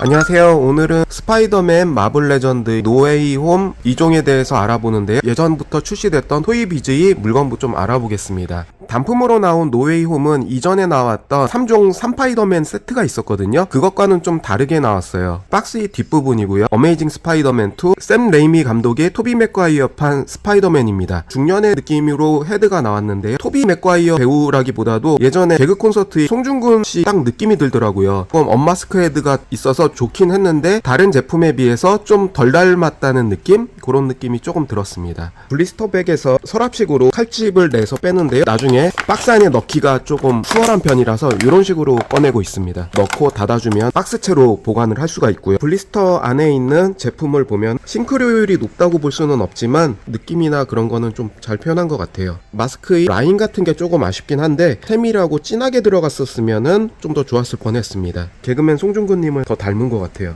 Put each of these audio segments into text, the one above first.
안녕하세요. 오늘은 스파이더맨 마블 레전드 노웨이 홈 2종에 대해서 알아보는데요. 예전부터 출시됐던 토이비즈의 물건부 좀 알아보겠습니다. 단품으로 나온 노웨이 홈은 이전에 나왔던 3종 스파이더맨 세트가 있었거든요. 그것과는 좀 다르게 나왔어요. 박스의 뒷부분이고요. 어메이징 스파이더맨 2, 샘 레이미 감독의 토비 맥과이어판 스파이더맨입니다. 중년의 느낌으로 헤드가 나왔는데요. 토비 맥과이어 배우라기보다도 예전에 개그 콘서트의 송중근 씨 딱 느낌이 들더라고요. 조금 언마스크 헤드가 있어서 좋긴 했는데 다른 제품에 비해서 좀 덜 닮았다는 느낌? 그런 느낌이 조금 들었습니다. 블리스터백에서 서랍식으로 칼집을 내서 빼는데요. 나중에 박스 안에 넣기가 조금 수월한 편이라서 이런 식으로 꺼내고 있습니다. 넣고 닫아주면 박스채로 보관을 할 수가 있고요. 블리스터 안에 있는 제품을 보면 싱크로율이 높다고 볼 수는 없지만 느낌이나 그런 거는 좀 잘 표현한 것 같아요. 마스크의 라인 같은 게 조금 아쉽긴 한데 세밀하고 진하게 들어갔었으면 좀 더 좋았을 뻔했습니다. 개그맨 송중근님을 더 닮은 것 같아요.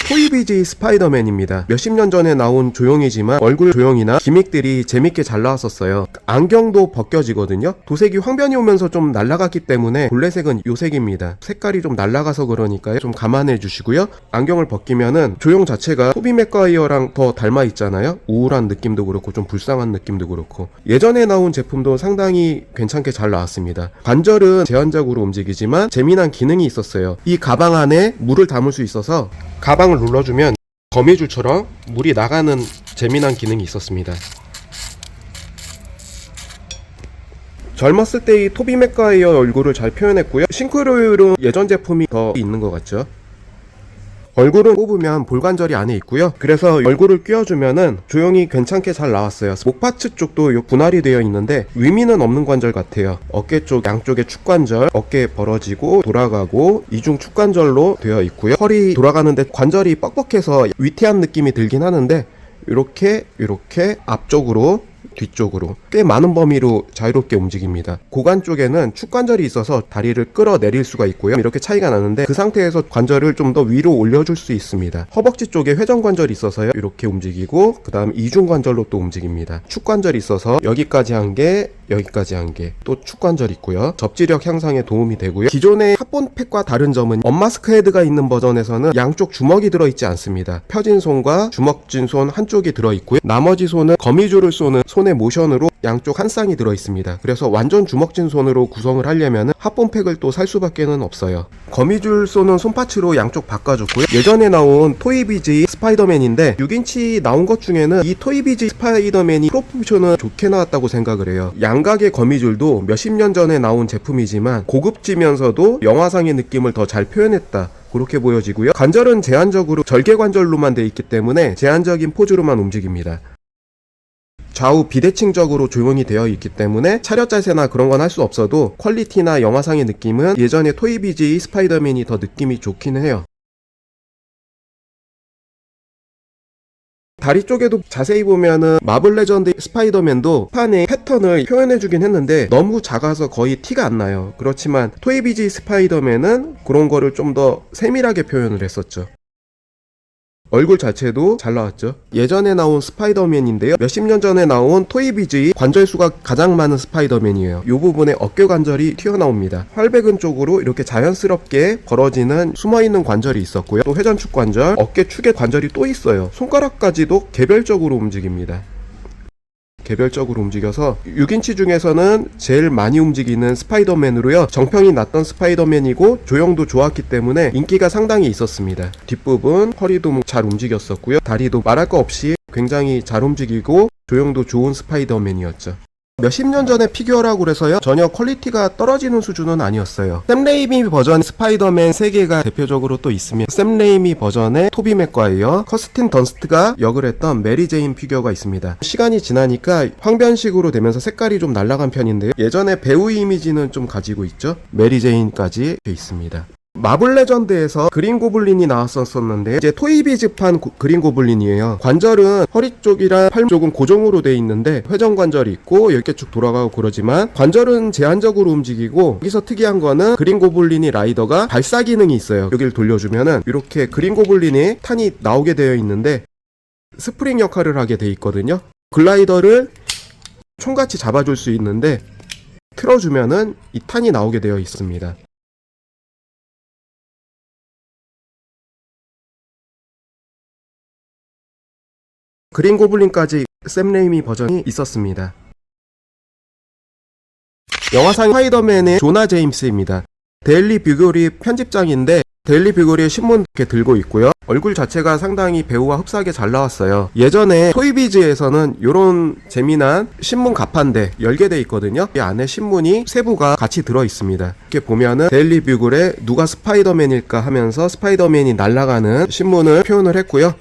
토이비즈 스파이더맨입니다. 몇십 년 전에 나온 조형이지만 얼굴 조형이나 기믹들이 재밌게 잘 나왔었어요. 안경도 벗겨지거든요. 도색이 황변이 오면서 좀 날아갔기 때문에 본래색은 요 색입니다. 색깔이 좀 날아가서 그러니까요. 좀 감안해 주시고요. 안경을 벗기면은 조형 자체가 토비 맥과이어랑 더 닮아 있잖아요. 우울한 느낌도 그렇고 좀 불쌍한 느낌도 그렇고. 예전에 나온 제품도 상당히 괜찮게 잘 나왔습니다. 관절은 제한적으로 움직이지만 재미난 기능이 있었어요. 이 가방 안에 물을 담을 수 있어서 가방을 눌러주면 거미줄처럼 물이 나가는 재미난 기능이 있었습니다. 젊었을 때의 토비 맥과이어 얼굴을 잘 표현했고요. 싱크로율은 예전 제품이 더 있는 것 같죠. 얼굴은 뽑으면 볼관절이 안에 있고요. 그래서 얼굴을 끼워주면은 조형이 괜찮게 잘 나왔어요. 목 파츠 쪽도 분할이 되어 있는데 위미는 없는 관절 같아요. 어깨 쪽 양쪽에 축관절, 어깨 벌어지고 돌아가고 이중 축관절로 되어 있고요. 허리 돌아가는데 관절이 뻑뻑해서 위태한 느낌이 들긴 하는데 이렇게 앞쪽으로 뒤쪽으로 꽤 많은 범위로 자유롭게 움직입니다. 고관 쪽에는 축관절이 있어서 다리를 끌어내릴 수가 있고요. 이렇게 차이가 나는데 그 상태에서 관절을 좀 더 위로 올려줄 수 있습니다. 허벅지 쪽에 회전관절이 있어서요. 이렇게 움직이고 그 다음 이중관절로 또 움직입니다. 축관절이 있어서 여기까지 한 개, 여기까지 한 개, 또 축관절 있고요. 접지력 향상에 도움이 되고요. 기존의 합본팩과 다른 점은 언마스크 헤드가 있는 버전에서는 양쪽 주먹이 들어있지 않습니다. 펴진 손과 주먹진 손 한쪽이 들어있고요. 나머지 손은 거미줄을 쏘는 손의 모션으로 양쪽 한 쌍이 들어있습니다. 그래서 완전 주먹진 손으로 구성을 하려면 합본팩을 또 살 수밖에는 없어요. 거미줄 쏘는 손파츠로 양쪽 바꿔줬고요. 예전에 나온 토이비즈 스파이더맨인데 6인치 나온 것 중에는 이 토이비즈 스파이더맨이 프로포션은 좋게 나왔다고 생각을 해요. 양각의 거미줄도 몇십 년 전에 나온 제품이지만 고급지면서도 영화상의 느낌을 더 잘 표현했다. 그렇게 보여지고요. 관절은 제한적으로 절개관절로만 되어 있기 때문에 제한적인 포즈로만 움직입니다. 좌우 비대칭적으로 조형이 되어 있기 때문에 차렷 자세나 그런 건 할 수 없어도 퀄리티나 영화상의 느낌은 예전에 토이비즈 스파이더맨이 더 느낌이 좋기는 해요. 다리 쪽에도 자세히 보면은 마블 레전드 스파이더맨도 판의 패턴을 표현해주긴 했는데 너무 작아서 거의 티가 안 나요. 그렇지만 토이비즈 스파이더맨은 그런 거를 좀 더 세밀하게 표현을 했었죠. 얼굴 자체도 잘 나왔죠. 예전에 나온 스파이더맨인데요. 몇십 년 전에 나온 토이비즈의 관절수가 가장 많은 스파이더맨이에요. 이 부분에 어깨 관절이 튀어나옵니다. 활배근 쪽으로 이렇게 자연스럽게 벌어지는 숨어있는 관절이 있었고요. 또 회전축 관절, 어깨 축에 관절이 또 있어요. 손가락까지도 개별적으로 움직입니다. 개별적으로 움직여서 6인치 중에서는 제일 많이 움직이는 스파이더맨으로요. 정평이 났던 스파이더맨이고 조형도 좋았기 때문에 인기가 상당히 있었습니다. 뒷부분 허리도 잘 움직였었고요. 다리도 말할 거 없이 굉장히 잘 움직이고 조형도 좋은 스파이더맨이었죠. 몇십 년 전에 피규어라고 그래서요 전혀 퀄리티가 떨어지는 수준은 아니었어요. 샘 레이미 버전 스파이더맨 3개가 대표적으로 또 있으면 샘 레이미 버전의 토비 맥과이어, 커스틴 던스트가 역을 했던 메리 제인 피규어가 있습니다. 시간이 지나니까 황변식으로 되면서 색깔이 좀 날아간 편인데요. 예전에 배우 이미지는 좀 가지고 있죠. 메리 제인까지 돼 있습니다. 마블 레전드에서 그린 고블린이 나왔었는데 이제 토이비즈판 그린 고블린이에요. 관절은 허리 쪽이랑 팔 쪽은 고정으로 돼 있는데 회전 관절이 있고 10개 쭉 돌아가고 그러지만 관절은 제한적으로 움직이고 여기서 특이한 거는 그린 고블린이 라이더가 발사 기능이 있어요. 여기를 돌려주면은 이렇게 그린 고블린이 탄이 나오게 되어 있는데 스프링 역할을 하게 돼 있거든요. 글라이더를 총같이 잡아줄 수 있는데 틀어주면은 이 탄이 나오게 되어 있습니다. 그린 고블린까지 샘 레이미 버전이 있었습니다. 영화상 스파이더맨의 조나 제임스입니다. 데일리 뷰거리 편집장인데 데일리 뷰거리의 신문 이렇게 들고 있고요. 얼굴 자체가 상당히 배우와 흡사하게 잘 나왔어요. 예전에 토이비즈에서는 이런 재미난 신문 가판대 열게 돼 있거든요. 이 안에 신문이 세부가 같이 들어 있습니다. 이렇게 보면은 데일리 뷰글에 누가 스파이더맨일까 하면서 스파이더맨이 날아가는 신문을 표현을 했고요.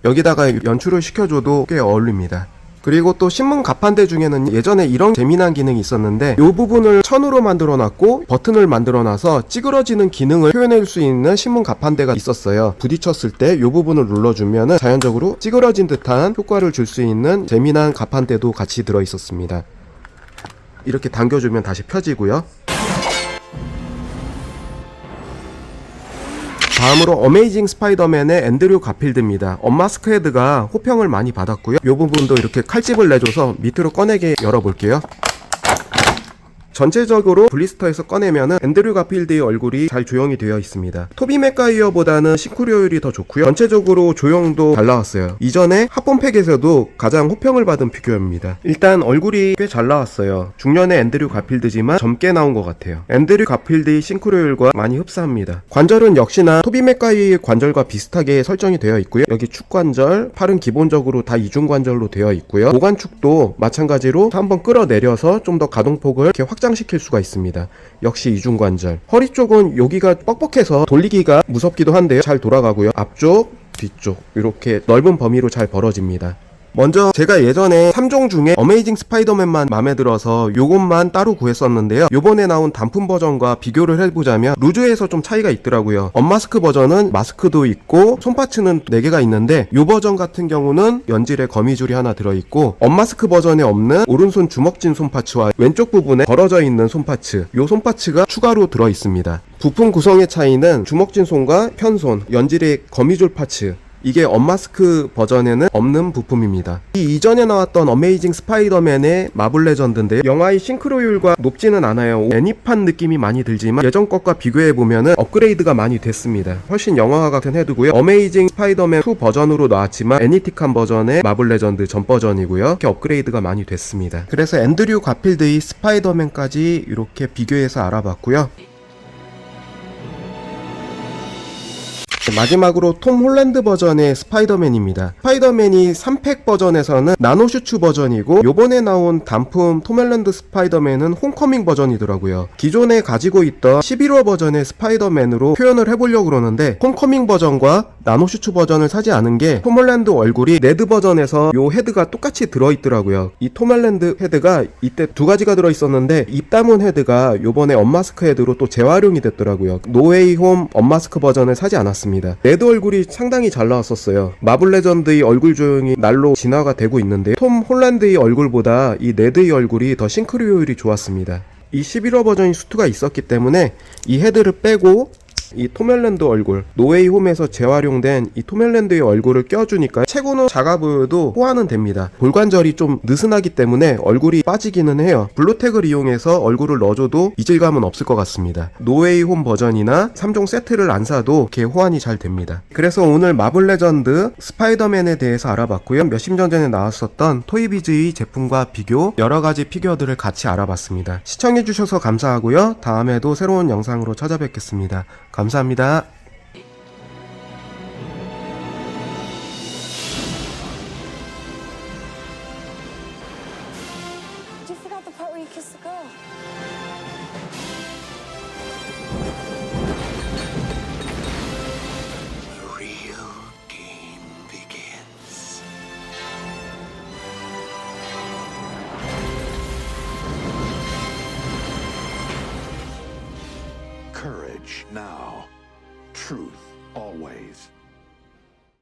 여기다가 연출을 시켜줘도 꽤 어울립니다. 그리고 또 신문 가판대 중에는 예전에 이런 재미난 기능이 있었는데 이 부분을 천으로 만들어놨고 버튼을 만들어놔서 찌그러지는 기능을 표현할 수 있는 신문 가판대가 있었어요. 부딪혔을 때 이 부분을 눌러주면 자연적으로 찌그러진 듯한 효과를 줄 수 있는 재미난 가판대도 같이 들어있었습니다. 이렇게 당겨주면 다시 펴지고요. 다음으로 어메이징 스파이더맨의 앤드류 가필드입니다. 언마스크 헤드가 호평을 많이 받았고요. 이 부분도 이렇게 칼집을 내줘서 밑으로 꺼내게 열어볼게요. 전체적으로 블리스터에서 꺼내면은 앤드류 가필드의 얼굴이 잘 조형이 되어 있습니다. 토비 맥과이어보다는 싱크로율이 더 좋고요. 전체적으로 조형도 잘 나왔어요. 이전에 합본팩에서도 가장 호평을 받은 피규어입니다. 일단 얼굴이 꽤 잘 나왔어요. 중년의 앤드류 가필드지만 젊게 나온 것 같아요. 앤드류 가필드의 싱크로율과 많이 흡사합니다. 관절은 역시나 토비 맥과이의 관절과 비슷하게 설정이 되어 있고요. 여기 축관절, 팔은 기본적으로 다 이중관절로 되어 있고요. 모관축도 마찬가지로 한번 끌어내려서 좀 더 가동폭을 이렇게 확장시킬 수가 있습니다. 역시 이중관절. 허리 쪽은 여기가 뻑뻑해서 돌리기가 무섭기도 한데요. 잘 돌아가고요. 앞쪽, 뒤쪽 이렇게 넓은 범위로 잘 벌어집니다. 먼저 제가 예전에 3종 중에 어메이징 스파이더맨만 마음에 들어서 요것만 따로 구했었는데요. 요번에 나온 단품 버전과 비교를 해보자면 루즈에서 좀 차이가 있더라고요. 언마스크 버전은 마스크도 있고 손파츠는 4개가 있는데 요 버전 같은 경우는 연질에 거미줄이 하나 들어있고 언마스크 버전에 없는 오른손 주먹진 손파츠와 왼쪽 부분에 벌어져 있는 손파츠, 요 손파츠가 추가로 들어있습니다. 부품 구성의 차이는 주먹진 손과 편손, 연질의 거미줄 파츠, 이게 언마스크 버전에는 없는 부품입니다. 이 이전에 나왔던 어메이징 스파이더맨의 마블 레전드인데 영화의 싱크로율과 높지는 않아요. 애니판 느낌이 많이 들지만 예전 것과 비교해보면 업그레이드가 많이 됐습니다. 훨씬 영화화 같은 헤드고요. 어메이징 스파이더맨 2 버전으로 나왔지만 애니틱한 버전의 마블 레전드 전 버전이고요. 이렇게 업그레이드가 많이 됐습니다. 그래서 앤드류 가필드의 스파이더맨까지 이렇게 비교해서 알아봤고요. 마지막으로 톰 홀랜드 버전의 스파이더맨입니다. 스파이더맨이 3팩 버전에서는 나노슈츠 버전이고 요번에 나온 단품 톰 홀랜드 스파이더맨은 홈커밍 버전이더라고요. 기존에 가지고 있던 11호 버전의 스파이더맨으로 표현을 해보려고 그러는데 홈커밍 버전과 나노슈츠 버전을 사지 않은 게 톰 홀랜드 얼굴이 레드 버전에서 요 헤드가 똑같이 들어있더라고요. 이 톰 홀랜드 헤드가 이때 2가지가 들어있었는데 입 다문 헤드가 요번에 언마스크 헤드로 또 재활용이 됐더라고요. 노웨이 홈 언마스크 버전을 사지 않았습니다. 레드 얼굴이 상당히 잘 나왔었어요. 마블 레전드의 얼굴 조형이 날로 진화가 되고 있는데 톰 홀랜드의 얼굴보다 이 레드의 얼굴이 더 싱크로율이 좋았습니다. 이 11호 버전이 수트가 있었기 때문에 이 헤드를 빼고 이 톰 홀랜드 얼굴, 노웨이 홈에서 재활용된 이 톰 홀랜드의 얼굴을 껴주니까 채고는 작아 보여도 호환은 됩니다. 골관절이 좀 느슨하기 때문에 얼굴이 빠지기는 해요. 블루텍을 이용해서 얼굴을 넣어줘도 이질감은 없을 것 같습니다. 노웨이 홈 버전이나 3종 세트를 안 사도 이렇게 호환이 잘 됩니다. 그래서 오늘 마블 레전드 스파이더맨에 대해서 알아봤고요. 몇십 년 전에 나왔었던 토이비즈의 제품과 비교 여러가지 피규어들을 같이 알아봤습니다. 시청해주셔서 감사하고요. 다음에도 새로운 영상으로 찾아뵙겠습니다. 감사합니다. You forgot the part where you kissed the girl. The real game begins. Courage now. Truth always.